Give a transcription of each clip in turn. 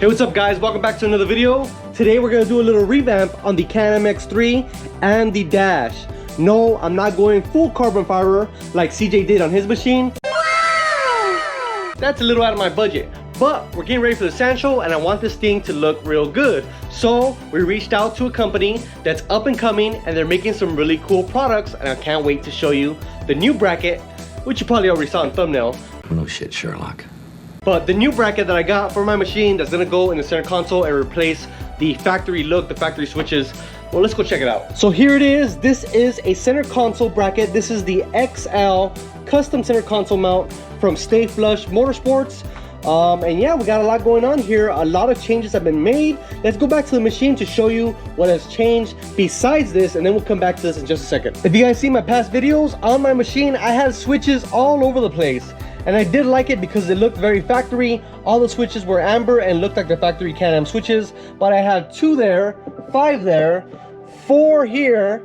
Hey, what's up guys? Welcome back to another video. Today we're gonna do a little revamp on the Can-Am X3 and the Dash. No, I'm not going full carbon fiber like CJ did on his machine. That's a little out of my budget. But we're getting ready for the sand show and I want this thing to look real good. So we reached out to a company that's up and coming and they're making some really cool products, and I can't wait to show you the new bracket, which you probably already saw in thumbnail. No shit, Sherlock. But the new bracket that I got for my machine that's gonna go in the center console and replace the factory look, the factory switches. Well, let's go check it out. So here it is. This is a center console bracket. This is the XL custom center console mount from Stay Flush Motorsports. And yeah, we got a lot going on here. A lot of changes have been made. Let's go back to the machine to show you what has changed besides this, and then we'll come back to this in just a second. If you guys see my past videos on my machine, I had switches all over the place. And I did like it because it looked very factory. All the switches were amber and looked like the factory Can-Am switches. But I had 2 there, 5 there, 4 here,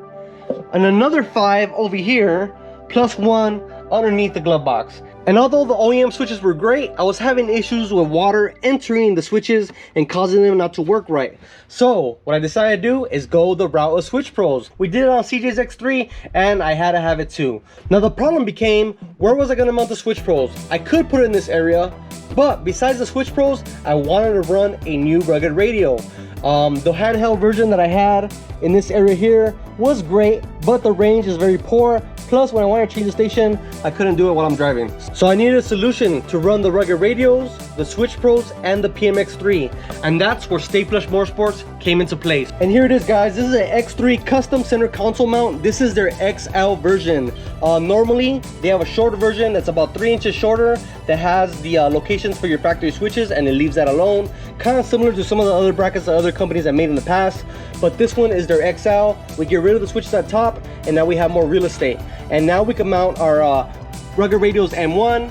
and another 5 over here, plus 1 underneath the glove box. And although the OEM switches were great, I was having issues with water entering the switches and causing them not to work right. So what I decided to do is go the route of Switch Pros. We did it on CJ's X3 and I had to have it too. Now the problem became, where was I gonna mount the Switch Pros? I could put it in this area, but besides the Switch Pros, I wanted to run a new rugged radio. The handheld version that I had in this area here was great, but the range is very poor. Plus, when I wanted to change the station, I couldn't do it while I'm driving. So I needed a solution to run the rugged radios, the Switch Pros, and the PMX3. And that's where Stay Flush Motorsports came into place. And here it is, guys. This is an X3 custom center console mount. This is their XL version. Normally, they have a shorter version that's about 3 inches shorter that has the locations for your factory switches, and it leaves that alone. Kind of similar to some of the other brackets that other companies have made in the past. But this one is their XL. We get rid of the switches at top, and now we have more real estate. And now we can mount our rugged radios M1,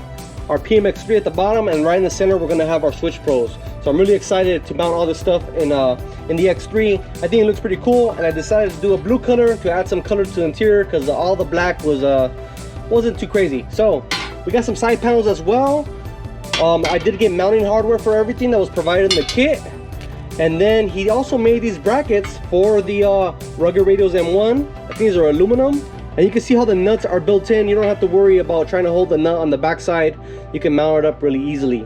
our PMX3 at the bottom, and right in the center we're gonna have our Switch Pros. So I'm really excited to mount all this stuff in the X3. I think it looks pretty cool, and I decided to do a blue color to add some color to the interior because all the black wasn't too crazy. So we got some side panels as well. I did get mounting hardware for everything that was provided in the kit. And then he also made these brackets for the rugged radios M1. I think these are aluminum. And you can see how the nuts are built in. You don't have to worry about trying to hold the nut on the back side. You can mount it up really easily.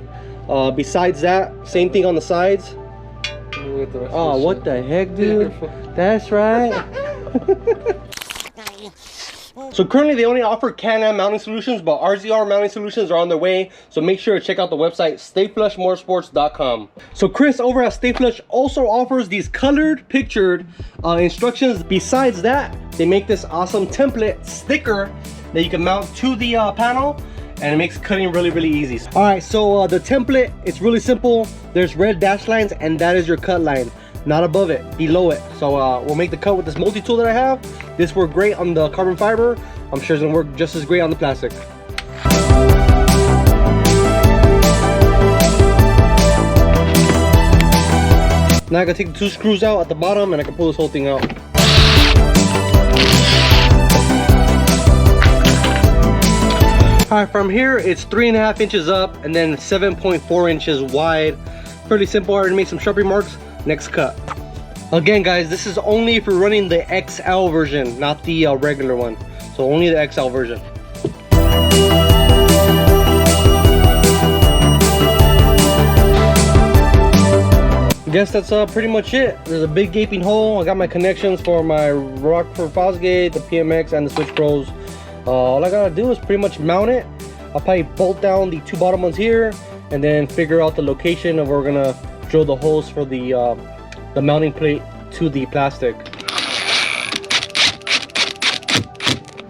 Besides that, same thing on the sides. Oh, what the heck, dude? That's right. So currently they only offer Can-Am mounting solutions, but RZR mounting solutions are on their way. So make sure to check out the website, stayflushmotorsports.com. So Chris over at Stay Flush also offers these colored, pictured instructions. Besides that, they make this awesome template sticker that you can mount to the panel, and it makes cutting really, really easy. All right, so the template, it's really simple. There's red dash lines, and that is your cut line. Not above it, below it. So we'll make the cut with this multi-tool that I have. This worked great on the carbon fiber. I'm sure it's gonna work just as great on the plastic. Now I gotta take the 2 screws out at the bottom and I can pull this whole thing out. Alright, from here it's 3.5 inches up and then 7.4 inches wide. Pretty simple. I already made some Sharpie marks. Next cut. Again guys, this is only if you're running the XL version, not the regular one. So only the XL version. I guess that's pretty much it. There's a big gaping hole. I got my connections for my Rockford Fosgate, the PMX, and the Switch Pros. All I gotta do is pretty much mount it. I'll probably bolt down the 2 bottom ones here and then figure out the location of where we're gonna drill the holes for the mounting plate to the plastic.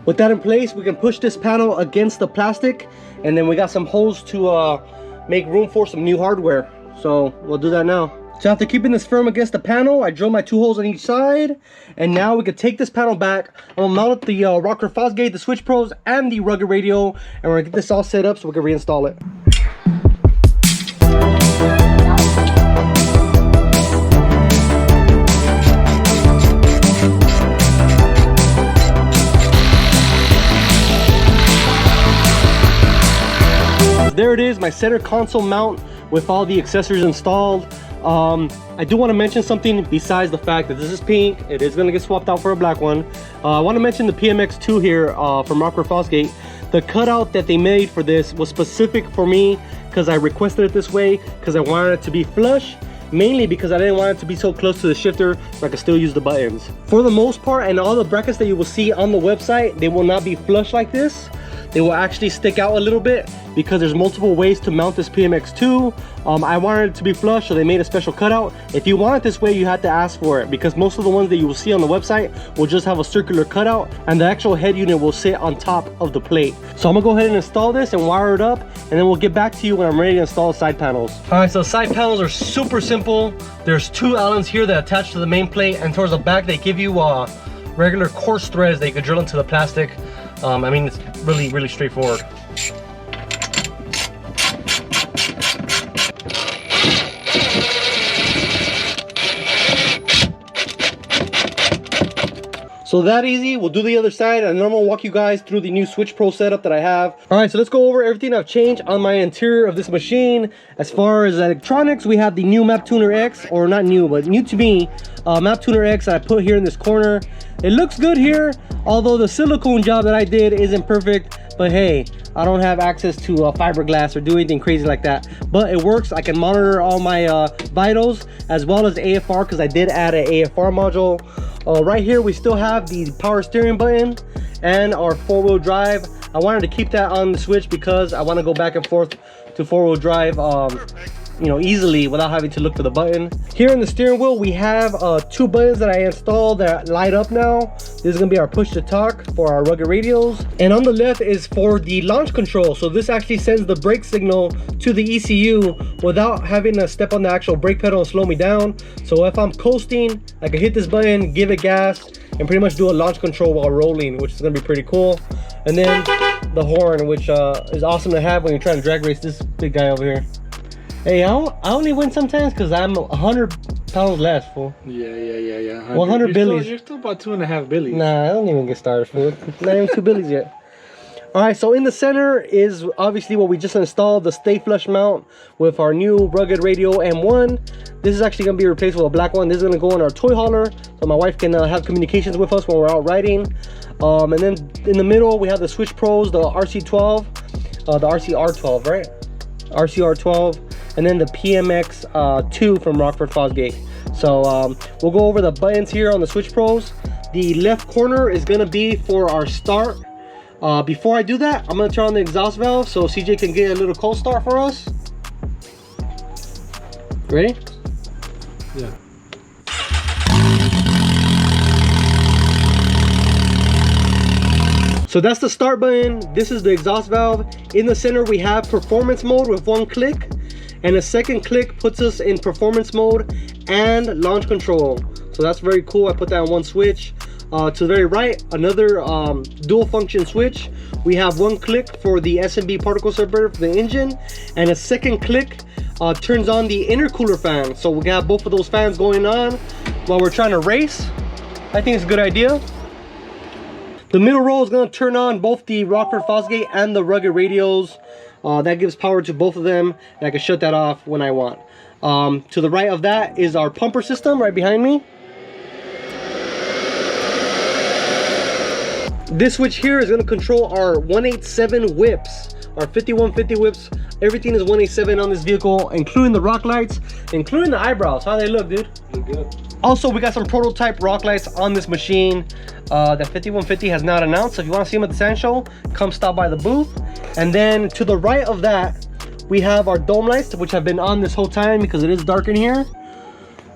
With that in place, we can push this panel against the plastic, and then we got some holes to make room for some new hardware. So we'll do that now. So after keeping this firm against the panel, I drilled my 2 holes on each side, and now we can take this panel back. I'm gonna mount the Rockford Fosgate, the Switch Pros, and the rugged radio, and we're gonna get this all set up so we can reinstall it. There it is, my center console mount with all the accessories installed. I do want to mention something besides the fact that this is pink. It is going to get swapped out for a black one. I want to mention the PMX2 here from Rockford Fosgate. The cutout that they made for this was specific for me because I requested it this way because I wanted it to be flush, mainly because I didn't want it to be so close to the shifter so I could still use the buttons. For the most part, and all the brackets that you will see on the website, they will not be flush like this. They will actually stick out a little bit because there's multiple ways to mount this PMX2. I wanted it to be flush, so they made a special cutout. If you want it this way, you have to ask for it because most of the ones that you will see on the website will just have a circular cutout and the actual head unit will sit on top of the plate. So I'm gonna go ahead and install this and wire it up, and then we'll get back to you when I'm ready to install the side panels. All right, so side panels are super simple. There's two Allens here that attach to the main plate, and towards the back they give you regular coarse threads that you could drill into the plastic. I mean, it's really straightforward. So that easy, we'll do the other side, and then I'm gonna walk you guys through the new Switch Pro setup that I have. All right, so let's go over everything I've changed on my interior of this machine. As far as electronics, we have the new Map Tuner X, or not new, but new to me, Map Tuner X that I put here in this corner. It looks good here, although the silicone job that I did isn't perfect, but hey, I don't have access to fiberglass or do anything crazy like that, but it works. I can monitor all my vitals as well as AFR because I did add an AFR module. Right here we still have the power steering button and our 4-wheel drive. I wanted to keep that on the Switch because I want to go back and forth to 4-wheel drive you know, easily without having to look for the button. Here in the steering wheel we have two buttons that I installed that light up now. This is gonna be our push to talk for our rugged radios, and on the left is for the launch control. So this actually sends the brake signal to the ECU without having to step on the actual brake pedal and slow me down. So if I'm coasting, I can hit this button, give it gas, and pretty much do a launch control while rolling, which is gonna be pretty cool. And then the horn, which is awesome to have when you're trying to drag race this big guy over here. Hey, I only win sometimes because I'm 100 pounds less, fool. Yeah. 100 billies. You're still about 2.5 billies. Nah, I don't even get started, fool. Not even 2 billies yet. All right, so in the center is obviously what we just installed, the Stay Flush mount with our new rugged radio M1. This is actually gonna be replaced with a black one. This is gonna go in our toy hauler so my wife can have communications with us when we're out riding. And then in the middle we have the Switch Pros, the RC12, the RCR12, right? RCR12. And then the PMX2 from Rockford Fosgate. So we'll go over the buttons here on the Switch Pros. The left corner is gonna be for our start. Before I do that, I'm gonna turn on the exhaust valve so CJ can get a little cold start for us. Ready? Yeah. So that's the start button. This is the exhaust valve. In the center we have performance mode with one click, and a second click puts us in performance mode and launch control. So that's very cool. I put that on one switch. To the very right, another dual function switch. We have one click for the SMB particle separator for the engine, and a second click turns on the intercooler fan. So we got both of those fans going on while we're trying to race. I think it's a good idea. The middle row is going to turn on both the Rockford Fosgate and the rugged radios. That gives power to both of them, and I can shut that off when I want. To the right of that is our pumper system right behind me. This switch here is going to control our 187 whips, our 5150 whips. Everything is 187 on this vehicle, including the rock lights, including the eyebrows. How they look, dude? Look good. Also, we got some prototype rock lights on this machine that 5150 has not announced. So if you want to see them at the Sand Show, come stop by the booth. And then to the right of that, we have our dome lights, which have been on this whole time because it is dark in here.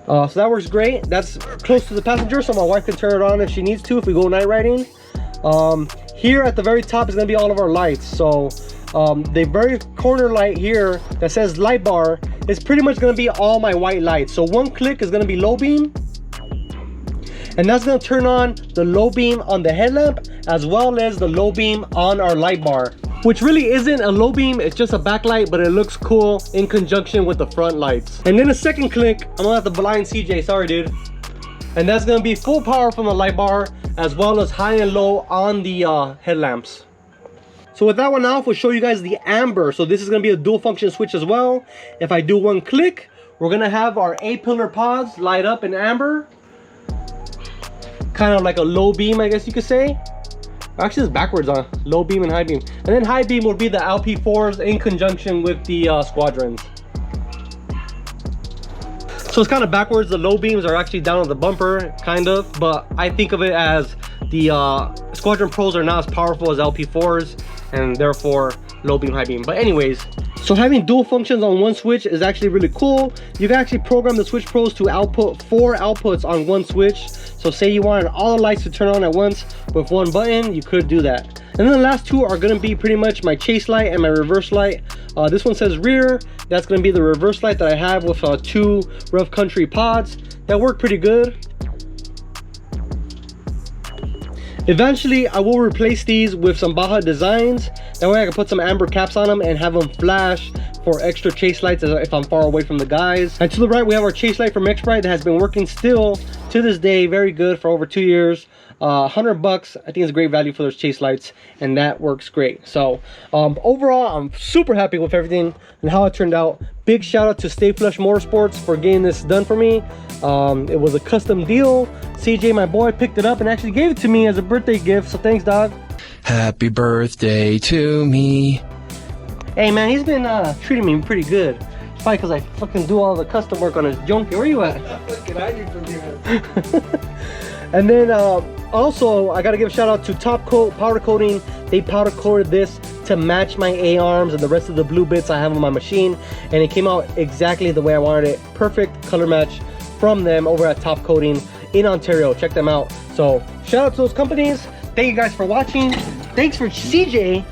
So that works great. That's close to the passenger, so my wife can turn it on if she needs to if we go night riding. Here at the very top is going to be all of our lights. So the very corner light here that says light bar is pretty much going to be all my white lights. So one click is going to be low beam, and that's going to turn on the low beam on the headlamp as well as the low beam on our light bar, which really isn't a low beam, it's just a backlight, but it looks cool in conjunction with the front lights. And then a second click, I'm gonna have to blind CJ, sorry dude. And that's gonna be full power from the light bar as well as high and low on the headlamps. So with that one off, we'll show you guys the amber. So this is gonna be a dual function switch as well. If I do one click, we're gonna have our A-pillar pods light up in amber. Kind of like a low beam, I guess you could say. Actually, it's backwards on low beam and high beam. And then high beam will be the LP4s in conjunction with the Squadrons. So it's kind of backwards. The low beams are actually down on the bumper, kind of. But I think of it as the Squadron Pros are not as powerful as LP4s, and therefore low beam, high beam. But anyways, so having dual functions on one switch is actually really cool. You can actually program the Switch Pros to output 4 outputs on one switch. So say you wanted all the lights to turn on at once with one button, you could do that. And then the last two are gonna be pretty much my chase light and my reverse light. This one says rear. That's gonna be the reverse light that I have with 2 Rough Country pods that work pretty good. Eventually, I will replace these with some Baja designs. That way I can put some amber caps on them and have them flash for extra chase lights if I'm far away from the guys. And to the right, we have our chase light from X-Brite that has been working still to this day, very good for over 2 years. 100 bucks. I think it's a great value for those chase lights, and that works great. So overall, I'm super happy with everything and how it turned out. Big shout out to Stay Flush Motorsports for getting this done for me. It was a custom deal. CJ, my boy, picked it up and actually gave it to me as a birthday gift, so thanks, dog. Happy birthday to me. Hey man, he's been treating me pretty good. It's probably because I fucking do all the custom work on his junkie. Where you at? Fucking hiding from you. And then also, I gotta give a shout out to Top Coat Powder Coating. They powder coated this to match my A-arms and the rest of the blue bits I have on my machine, and it came out exactly the way I wanted it. Perfect color match from them over at Top Coating in Ontario. Check them out. So shout out to those companies. Thank you guys for watching. Thanks for CJ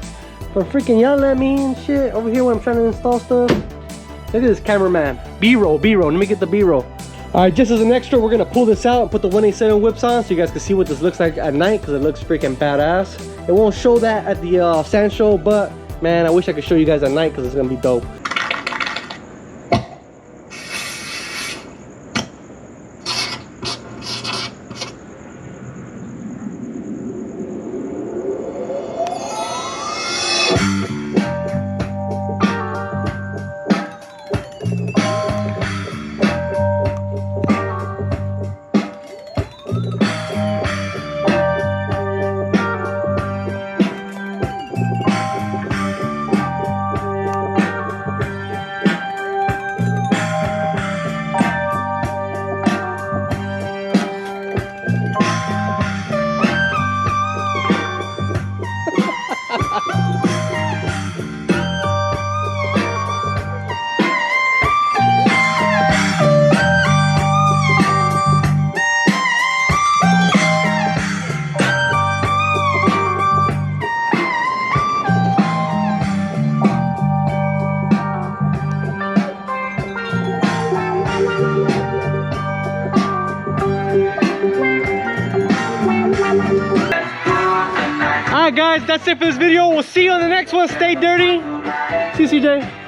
for freaking yelling at me and shit over here when I'm trying to install stuff. Look at this cameraman. B-roll. Let me get the B-roll. All right, just as an extra, we're gonna pull this out and put the 187 whips on so you guys can see what this looks like at night, because it looks freaking badass. It won't show that at the sand show, but man, I wish I could show you guys at night because it's gonna be dope. Alright guys, that's it for this video. We'll see you on the next one. Stay dirty. See you, CJ.